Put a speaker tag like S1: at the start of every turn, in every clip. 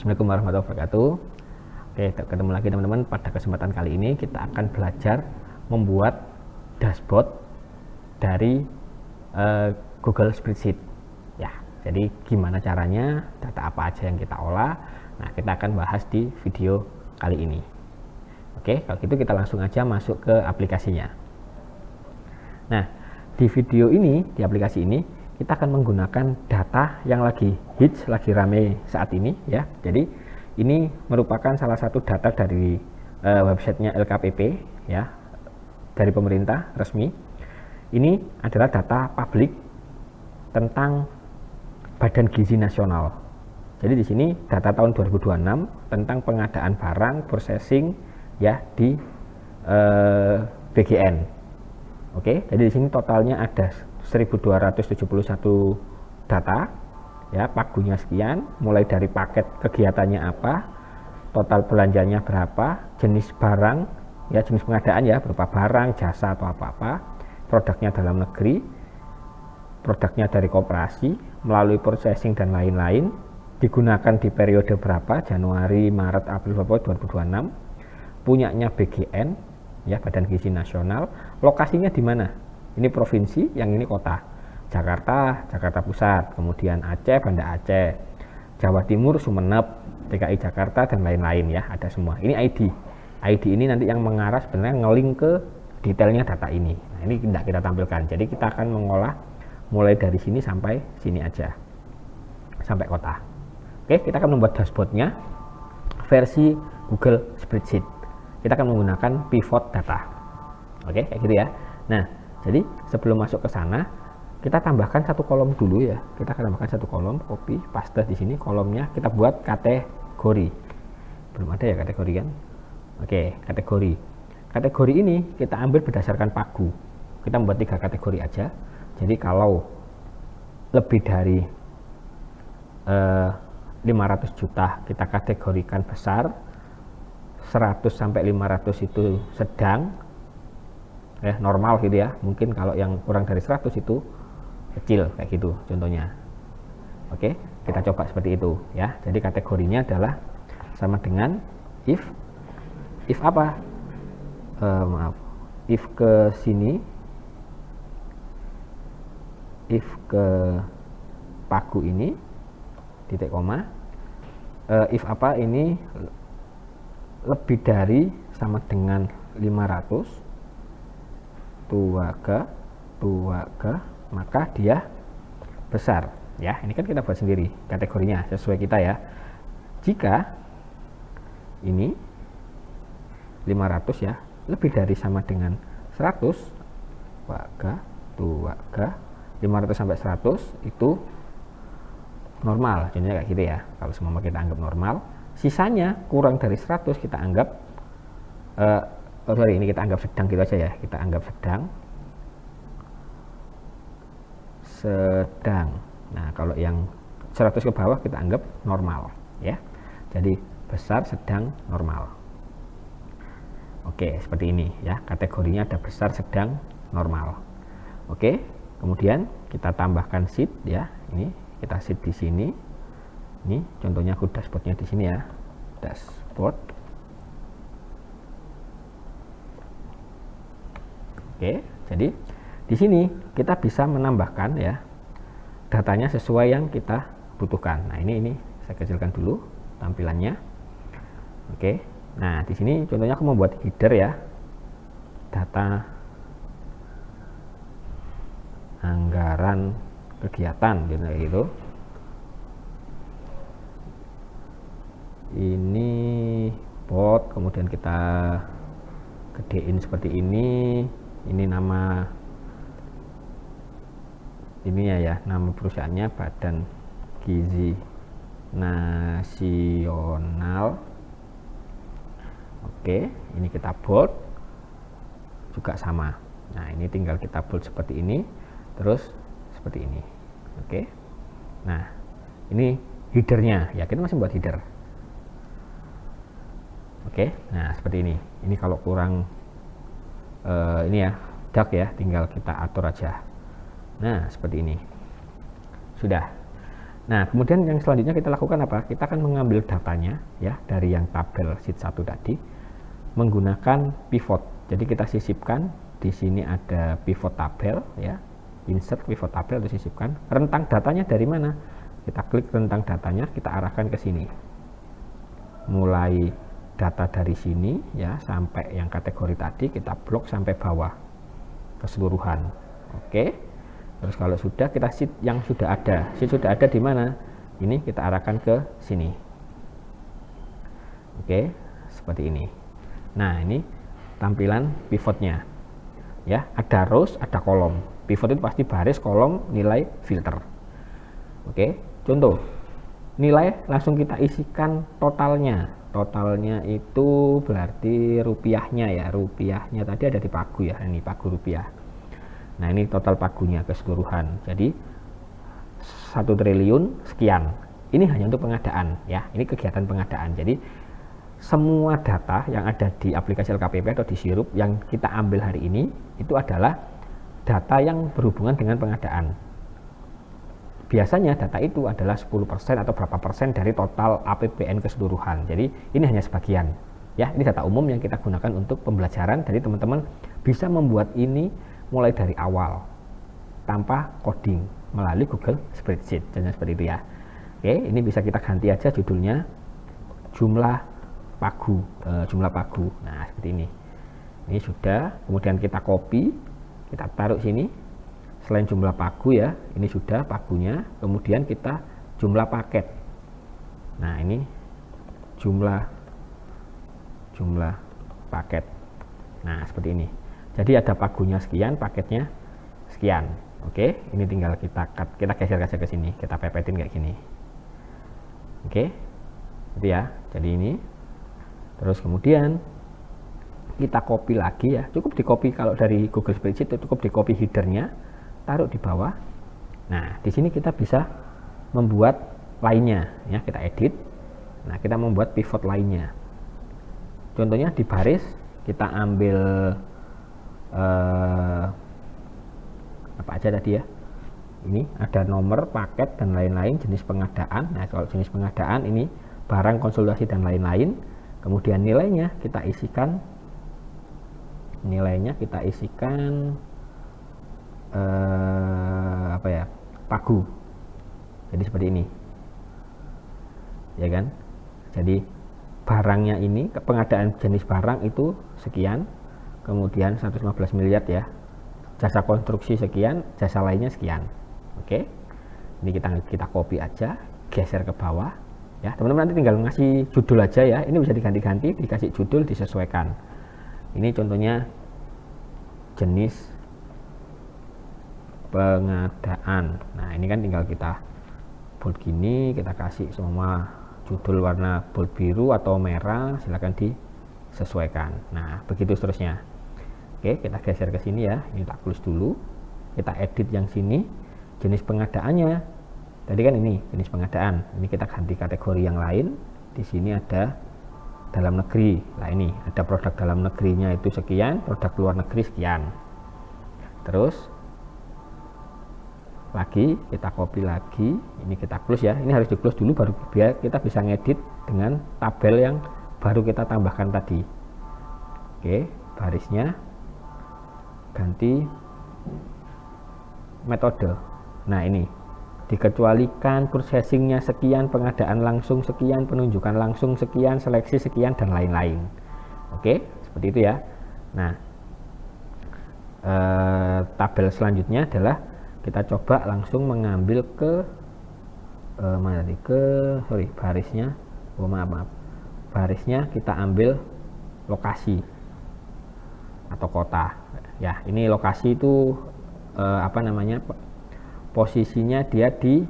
S1: Assalamualaikum warahmatullahi wabarakatuh. Oke, ketemu lagi teman-teman. Pada kesempatan kali ini kita akan belajar membuat dashboard dari Google Spreadsheet. Ya, jadi gimana caranya, data apa aja yang kita olah. Nah, kita akan bahas di video kali ini. Oke, kalau gitu kita langsung aja masuk ke aplikasinya. Nah, di video ini, di aplikasi ini, kita akan menggunakan data yang lagi hits, lagi rame saat ini ya. Jadi ini merupakan salah satu data dari websitenya LKPP ya, dari pemerintah resmi. Ini adalah data publik tentang Badan Gizi Nasional. Jadi di sini data tahun 2026 tentang pengadaan barang processing ya di BGN. Oke, jadi di sini totalnya ada 1271 data ya, pagunya sekian, mulai dari paket kegiatannya apa, total belanjanya berapa, jenis barang ya, jenis pengadaan ya, berupa barang, jasa atau apa-apa, produknya dalam negeri, produknya dari koperasi, melalui processing dan lain-lain, digunakan di periode berapa, Januari, Maret, April, 2026, punyanya BGN ya, Badan Gizi Nasional, lokasinya di mana? Ini provinsi, yang ini kota. Jakarta, Jakarta Pusat, kemudian Aceh, Banda Aceh, Jawa Timur, Sumeneb, DKI Jakarta dan lain-lain ya, ada semua. Ini ID. ID ini nanti yang mengarah sebenarnya ngelink ke detailnya data ini. Nah, ini tidak kita tampilkan. Jadi kita akan mengolah mulai dari sini sampai sini aja. Sampai kota. Oke, kita akan membuat dashboardnya versi Google Spreadsheet. Kita akan menggunakan pivot data. Oke, kayak gitu ya. Nah, jadi sebelum masuk ke sana, kita tambahkan satu kolom dulu ya. Kita akan tambahkan satu kolom, copy, paste di sini kolomnya. Kita buat kategori. Belum ada ya kategori kan? Oke, kategori. Kategori ini kita ambil berdasarkan pagu. Kita membuat 3 kategori aja. Jadi kalau lebih dari 500 juta kita kategorikan besar, 100 sampai 500 itu sedang, normal gitu ya. Mungkin kalau yang kurang dari 100 itu kecil, kayak gitu contohnya. Oke, kita coba seperti itu ya. Jadi kategorinya adalah sama dengan if apa? If ke sini, if ke pagu ini, titik koma, if apa ini lebih dari sama dengan 500 tuaga, maka dia besar ya. Ini kan kita buat sendiri kategorinya sesuai kita ya. Jika ini 500 ya, lebih dari sama dengan 100 tuaga 500 sampai 100 itu normal, contohnya kayak gitu ya. Kalau semua kita anggap normal, sisanya kurang dari 100 kita anggap ini kita anggap sedang gitu aja ya. Kita anggap sedang. Nah, kalau yang 100 ke bawah kita anggap normal ya. Jadi besar, sedang, normal. Oke, seperti ini ya. Kategorinya ada besar, sedang, normal. Oke, kemudian kita tambahkan sheet ya. Ini kita sheet di sini. Ini contohnya aku dashboardnya di sini ya. Dashboard. Oke, jadi di sini kita bisa menambahkan ya datanya sesuai yang kita butuhkan. Nah, ini saya kecilkan dulu tampilannya. Oke. Nah, di sini contohnya aku membuat header ya. Data anggaran kegiatan gitu. Ini bot, kemudian kita gedein seperti ini. Ini nama ininya ya, nama perusahaannya Badan Gizi Nasional. Oke, ini kita bold juga sama. Nah, ini tinggal kita bold seperti ini, terus seperti ini. Oke. Nah, ini headernya ya, kita masih buat header. Oke, nah seperti ini. Ini kalau kurang ini ya, dark ya, tinggal kita atur aja. Nah, seperti ini. Sudah. Nah, kemudian yang selanjutnya kita lakukan apa? Kita akan mengambil datanya ya dari yang tabel sheet 1 tadi menggunakan pivot. Jadi kita sisipkan, di sini ada pivot tabel ya. Insert pivot tabel disisipkan. Rentang datanya dari mana? Kita klik rentang datanya, kita arahkan ke sini. Mulai data dari sini ya sampai yang kategori tadi kita blok sampai bawah keseluruhan. Oke. Terus kalau sudah, kita sheet yang sudah ada. Sheet sudah ada di mana? Ini kita arahkan ke sini. Oke, seperti ini. Nah, ini tampilan pivotnya. Ya, ada rows, ada kolom. Pivot itu pasti baris, kolom, nilai, filter. Oke, contoh. Nilai langsung kita isikan totalnya. Totalnya itu berarti rupiahnya ya. Rupiahnya tadi ada di pagu ya. Ini pagu rupiah. Nah, ini total pagunya keseluruhan. Jadi 1 triliun sekian. Ini hanya untuk pengadaan ya. Ini kegiatan pengadaan. Jadi semua data yang ada di aplikasi LKPP atau di Sirup yang kita ambil hari ini itu adalah data yang berhubungan dengan pengadaan. Biasanya data itu adalah 10% atau berapa persen dari total APBN keseluruhan. Jadi ini hanya sebagian. Ya, ini data umum yang kita gunakan untuk pembelajaran. Jadi teman-teman bisa membuat ini mulai dari awal tanpa coding melalui Google Spreadsheet, jangan seperti itu ya. Oke, ini bisa kita ganti aja judulnya jumlah pagu. Nah, seperti ini. Ini sudah, kemudian kita copy, kita taruh sini. Selain jumlah pagu ya, ini sudah pagunya. Kemudian kita jumlah paket. Nah, ini jumlah paket. Nah, seperti ini. Jadi ada pagunya sekian, paketnya sekian. Oke, ini tinggal kita geser aja ke sini, kita pepetin kayak gini. Oke, itu ya. Jadi ini. Terus kemudian kita copy lagi ya. Cukup di copy kalau dari Google Spreadsheet itu cukup di copy headernya, taruh di bawah. Nah, di sini kita bisa membuat lainnya ya, kita edit. Nah, kita membuat pivot lainnya. Contohnya di baris kita ambil apa aja tadi ya, ini ada nomor, paket dan lain-lain, jenis pengadaan. Nah, kalau jenis pengadaan ini barang, konsultasi dan lain-lain. Kemudian nilainya kita isikan apa ya, pagu. Jadi seperti ini ya kan. Jadi barangnya ini, pengadaan jenis barang itu sekian, kemudian 115 miliar ya, jasa konstruksi sekian, jasa lainnya sekian. Oke, ini kita copy aja, geser ke bawah ya. Teman-teman nanti tinggal ngasih judul aja ya, ini bisa diganti-ganti, dikasih judul, disesuaikan. Ini contohnya jenis pengadaan. Nah, ini kan tinggal kita bold gini, kita kasih semua judul warna bold biru atau merah, silahkan disesuaikan. Nah, begitu seterusnya. Oke, kita geser ke sini ya. Ini tak close dulu. Kita edit yang sini, jenis pengadaannya. Tadi kan ini jenis pengadaan. Ini kita ganti kategori yang lain. Di sini ada dalam negeri. Nah, ini ada produk dalam negerinya itu sekian, produk luar negeri sekian. Terus lagi kita copy lagi, ini kita close ya. Ini harus di close dulu baru biar kita bisa ngedit dengan tabel yang baru kita tambahkan tadi. Oke, barisnya ganti metode. Nah, ini dikecualikan, processingnya sekian, pengadaan langsung sekian, penunjukan langsung sekian, seleksi sekian dan lain-lain. Oke, seperti itu ya. Nah, tabel selanjutnya adalah kita coba langsung mengambil ke mana tadi, barisnya. Maaf, barisnya kita ambil lokasi atau kota ya. Ini lokasi itu posisinya dia di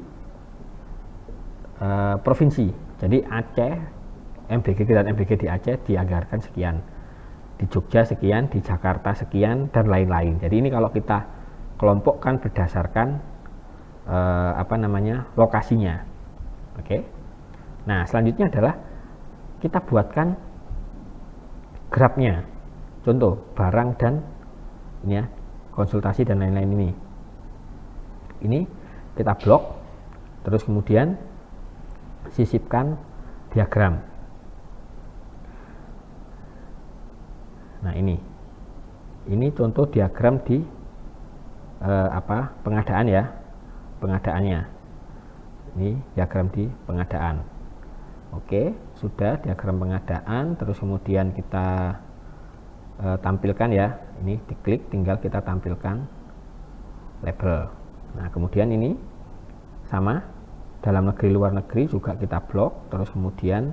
S1: provinsi. Jadi Aceh, MBG di Aceh dianggarkan sekian, di Jogja sekian, di Jakarta sekian dan lain-lain. Jadi ini kalau kita kelompokkan berdasarkan lokasinya. Oke. Nah, selanjutnya adalah kita buatkan grafnya. Contoh barang dan ini ya, konsultasi dan lain-lain ini. Ini kita blok, Terus kemudian sisipkan diagram. Nah, ini contoh diagram di pengadaan ya, pengadaannya. Ini diagram di pengadaan. Oke, sudah diagram pengadaan. Terus kemudian kita tampilkan ya. Ini diklik, tinggal kita tampilkan label. Nah, kemudian ini sama, dalam negeri luar negeri juga kita blok. Terus kemudian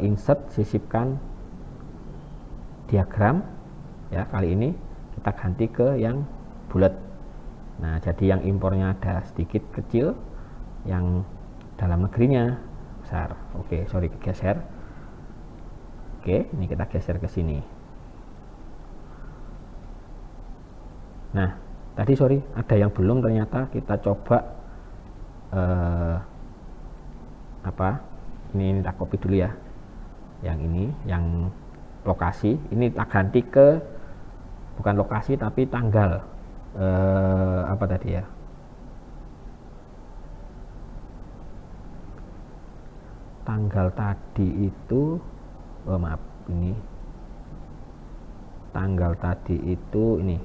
S1: insert, sisipkan diagram ya. Kali ini kita ganti ke yang bulat. Nah, jadi yang impornya ada sedikit kecil, yang dalam negerinya besar. Oke, sorry, geser. Oke, ini kita geser ke sini. Nah, tadi sorry, ada yang belum, ternyata kita coba ini tak copy dulu ya. Yang ini, yang lokasi, ini tak ganti ke bukan lokasi tapi tanggal. Apa tadi ya? Tanggal tadi itu, maaf, ini tanggal tadi itu ini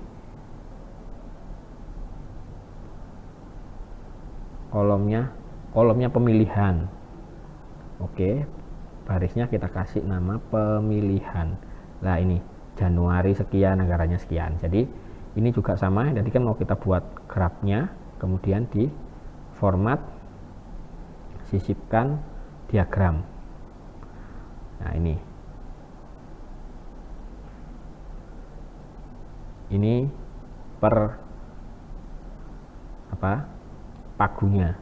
S1: kolomnya pemilihan. Oke, barisnya kita kasih nama pemilihan. Nah, ini Januari sekian, negaranya sekian. Jadi ini juga sama, jadi kan mau kita buat grafnya, kemudian di format, sisipkan diagram. Nah, ini per pagunya,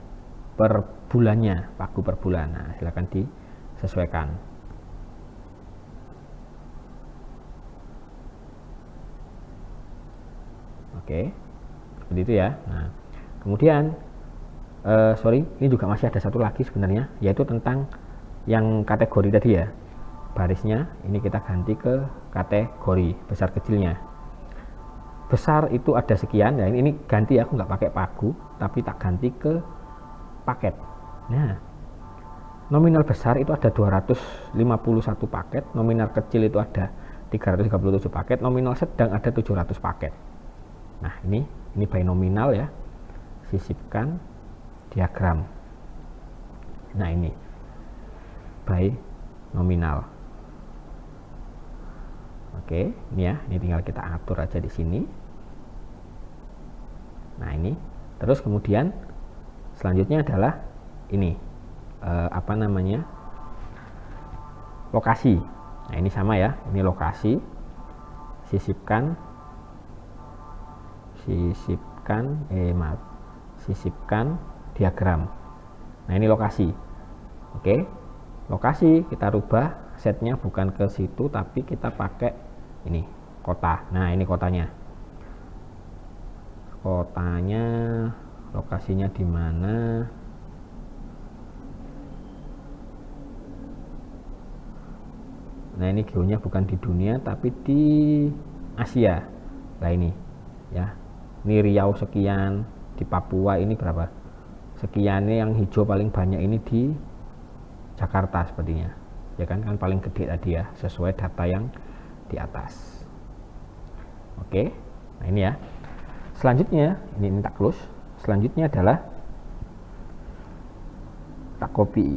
S1: per bulannya, pagu per bulan. Nah, silakan disesuaikan. Oke, seperti itu ya. Nah, kemudian sorry, ini juga masih ada satu lagi sebenarnya, yaitu tentang yang kategori tadi ya. Barisnya ini kita ganti ke kategori besar kecilnya. Besar itu ada sekian ya, ini ganti, aku nggak pakai pagu tapi tak ganti ke paket. Nah, nominal besar itu ada 251 paket, nominal kecil itu ada 337 paket, nominal sedang ada 700 paket. Nah, ini by nominal ya. Sisipkan diagram. Nah, ini by nominal. Oke, ini ya, ini tinggal kita atur aja di sini. Nah, ini terus kemudian selanjutnya adalah ini lokasi. Nah, ini sama ya, ini lokasi, sisipkan diagram. Nah, ini lokasi. Oke, lokasi kita rubah, setnya bukan ke situ tapi kita pakai ini kota. Nah, ini kotanya, lokasinya di mana? Nah, ini geonya bukan di dunia tapi di Asia. Nah, ini ya, ini Riau sekian, di Papua ini berapa sekian, ini yang hijau paling banyak ini di Jakarta sepertinya ya kan paling gede tadi ya, sesuai data yang di atas. Oke, nah ini ya. Selanjutnya ini tak close. Selanjutnya adalah tak copy,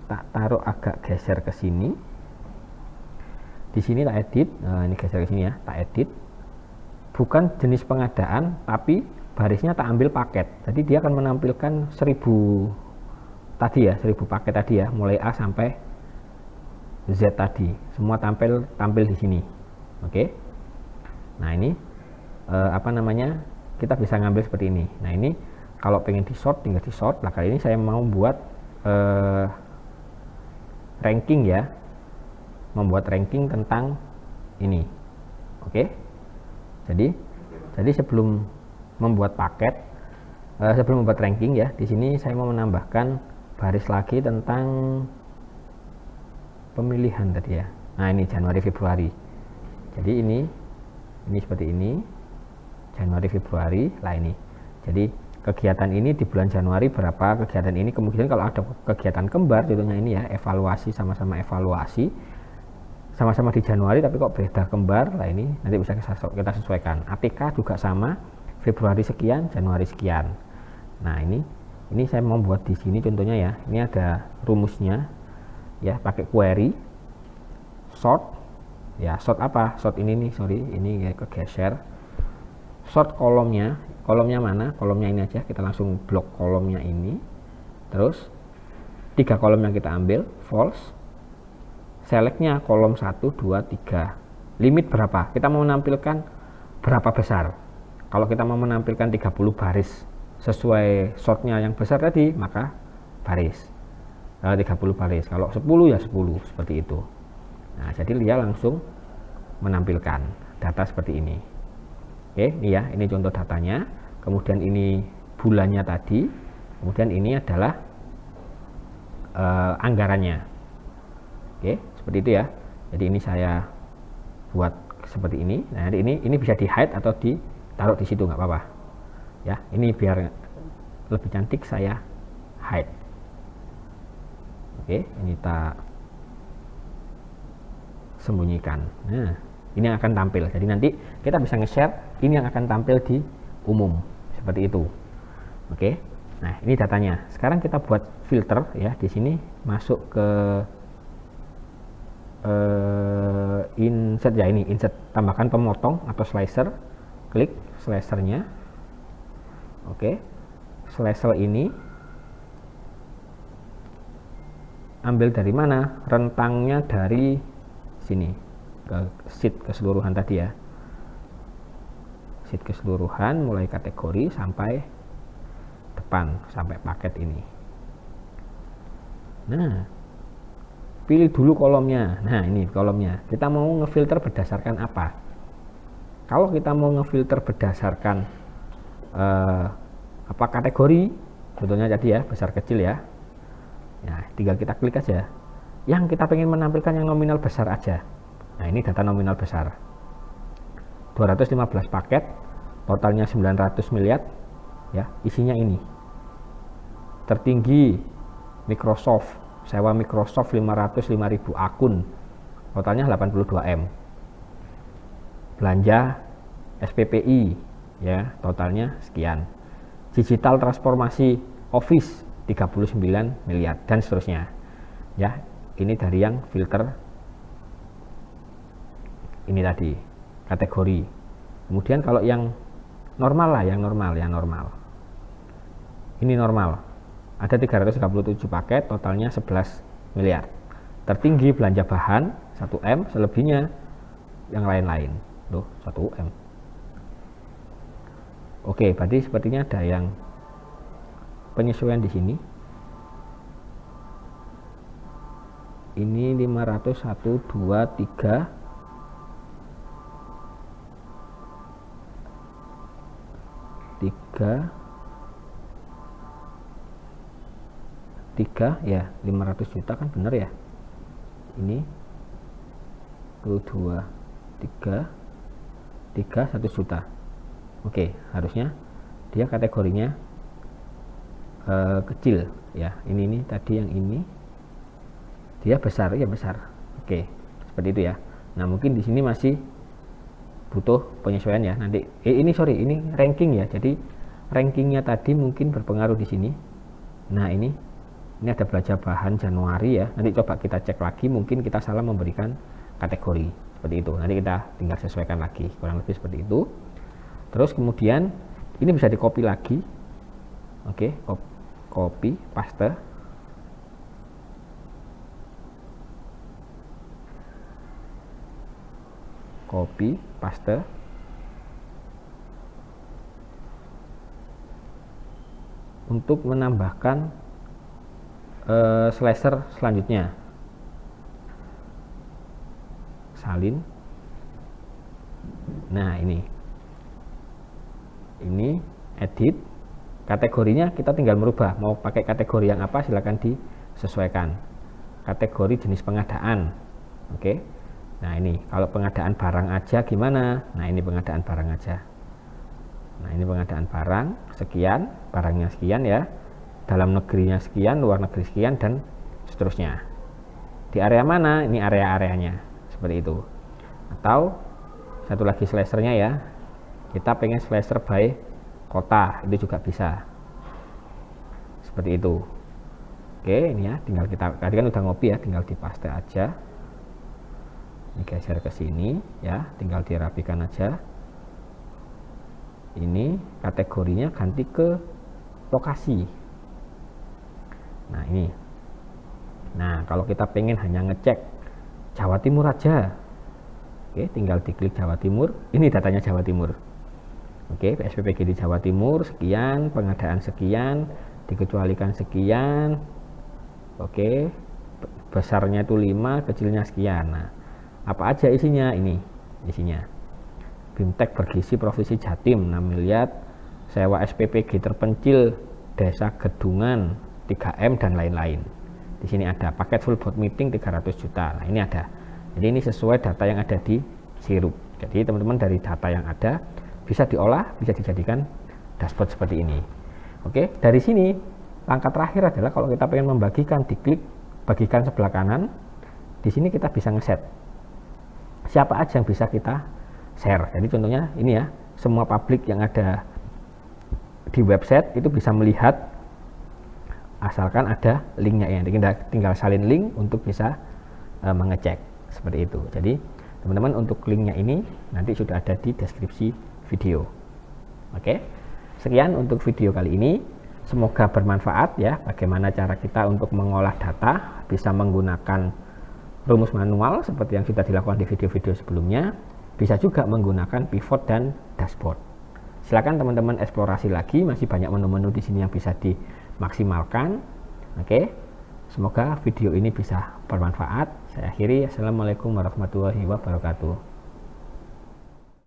S1: tak taruh agak geser ke sini. Di sini tak edit. Nah, ini geser ke sini ya, tak edit. Bukan jenis pengadaan tapi barisnya tak ambil paket. Jadi dia akan menampilkan 1000 tadi ya, 1000 paket tadi ya, mulai A sampai Z tadi. Semua tampil di sini. Oke. Nah, ini kita bisa ngambil seperti ini. Nah, ini kalau pengen di sort tinggal di sort. Nah, kali ini saya mau buat ranking ya. Membuat ranking tentang ini. Oke. Jadi sebelum membuat paket, sebelum membuat ranking ya, di sini saya mau menambahkan baris lagi tentang pemilihan tadi ya. Nah, ini Januari Februari. Jadi ini seperti ini, Januari Februari. Lah, ini Jadi kegiatan ini di bulan Januari berapa, kegiatan ini, kemudian kalau ada kegiatan kembar, contohnya ini ya, evaluasi, sama-sama evaluasi, sama-sama di Januari tapi kok beda kembar, lah ini nanti bisa kita sesuaikan. ATK juga sama, Februari sekian, Januari sekian. Nah ini saya membuat di sini contohnya ya, ini ada rumusnya ya, pakai query sort ya. Sort apa? Sort ini nih, sorry, ini ya kegeser. Sort kolomnya mana? Kolomnya ini aja, kita langsung blok kolomnya ini. Terus 3 kolom yang kita ambil, false. Selectnya kolom 1, 2, 3. Limit berapa? Kita mau menampilkan berapa besar? Kalau kita mau menampilkan 30 baris sesuai sortnya yang besar tadi, maka baris 30 baris. Kalau 10 ya 10, seperti itu. Nah, jadi dia langsung menampilkan data seperti ini. Oke, ini ya, ini contoh datanya. Kemudian ini bulannya tadi. Kemudian ini adalah anggarannya. Oke, seperti itu ya. Jadi ini saya buat seperti ini. Nah, ini bisa di hide atau ditaruh di situ, nggak apa-apa. Ya, ini biar lebih cantik saya hide. Oke, ini tak sembunyikan. Nah, ini yang akan tampil. Jadi nanti kita bisa nge-share ini yang akan tampil di umum seperti itu. Oke. Nah, ini datanya. Sekarang kita buat filter ya. Di sini masuk ke insert ya, ini insert, tambahkan pemotong atau slicer. Klik slicernya. Oke. Slicer ini ambil dari mana? Rentangnya dari sini ke sheet keseluruhan tadi ya, sheet keseluruhan mulai kategori sampai depan, sampai paket ini. Nah, pilih dulu kolomnya. Nah, ini kolomnya, kita mau ngefilter berdasarkan apa? Kalau kita mau ngefilter berdasarkan apa kategori, contohnya tadi ya, besar kecil ya. Nah, tinggal kita klik aja yang kita pengen menampilkan yang nominal besar aja. Nah, ini data nominal besar. 215 paket, totalnya 900 miliar ya, isinya ini. Tertinggi Microsoft, sewa Microsoft 505.000 akun, totalnya 82M. Belanja SPPI ya, totalnya sekian. Digital transformasi Office 39 miliar dan seterusnya. Ya, ini dari yang filter ini tadi, kategori. Kemudian kalau yang normal lah, yang normal. Ini normal. Ada 337 paket, totalnya 11 miliar. Tertinggi belanja bahan 1M, selebihnya yang lain-lain. Loh, 1M. Oke, berarti sepertinya ada yang penyesuaian di sini. Ini 500, 1, 2, 3, 3 ya, 500 juta kan bener ya. Ini 2, 3, 1 juta. Oke, harusnya dia kategorinya kecil ya. Ini tadi yang ini dia besar ya, besar. Oke, seperti itu ya. Nah, mungkin di sini masih butuh penyesuaian ya. Nanti ini ranking ya. Jadi rankingnya tadi mungkin berpengaruh di sini. Nah, ini ada belanja bahan Januari ya. Nanti coba kita cek lagi, mungkin kita salah memberikan kategori seperti itu. Nanti kita tinggal sesuaikan lagi, kurang lebih seperti itu. Terus kemudian ini bisa di copy lagi. Oke, copy, paste. Copy, paste. Untuk menambahkan slicer selanjutnya. Salin. Nah, ini edit. Kategorinya kita tinggal merubah. Mau pakai kategori yang apa, silakan disesuaikan. Kategori jenis pengadaan. Oke. Nah, ini kalau pengadaan barang aja gimana? Nah, ini pengadaan barang aja. Nah, ini pengadaan barang sekian, barangnya sekian ya, dalam negerinya sekian, luar negeri sekian, dan seterusnya. Di area mana? Ini area-areanya seperti itu. Atau satu lagi slashernya ya, kita pengen slasher by kota, itu juga bisa seperti itu. Oke, ini ya, tinggal kita, tadi kan udah ngopi ya, tinggal dipaste aja, ini geser ke sini ya, tinggal dirapikan aja. Ini kategorinya ganti ke lokasi. Nah, ini. Nah, kalau kita pengen hanya ngecek Jawa Timur aja, oke, tinggal diklik Jawa Timur. Ini datanya Jawa Timur. Oke, PSPPG di Jawa Timur sekian, pengadaan sekian, dikecualikan sekian. Oke, besarnya itu 5, kecilnya sekian. Nah, apa aja isinya? Ini isinya. Bimtek Bergizi Provinsi Jatim 6 miliar, sewa SPPG terpencil Desa Gedungan 3M dan lain-lain. Di sini ada paket full board meeting 300 juta. Nah, ini ada. Jadi ini sesuai data yang ada di Sirup. Jadi teman-teman dari data yang ada bisa diolah, bisa dijadikan dashboard seperti ini. Oke, dari sini langkah terakhir adalah kalau kita pengen membagikan, diklik bagikan sebelah kanan. Di sini kita bisa ngeset siapa aja yang bisa kita share. Jadi contohnya ini ya, semua publik yang ada di website itu bisa melihat asalkan ada linknya ya. Tinggal salin link untuk bisa mengecek seperti itu. Jadi teman-teman untuk linknya ini nanti sudah ada di deskripsi video. Oke, sekian untuk video kali ini. Semoga bermanfaat ya, bagaimana cara kita untuk mengolah data, bisa menggunakan rumus manual seperti yang sudah dilakukan di video-video sebelumnya. Bisa juga menggunakan pivot dan dashboard. Silakan teman-teman eksplorasi lagi, masih banyak menu-menu di sini yang bisa dimaksimalkan. Oke, semoga video ini bisa bermanfaat. Saya akhiri. Assalamualaikum warahmatullahi wabarakatuh.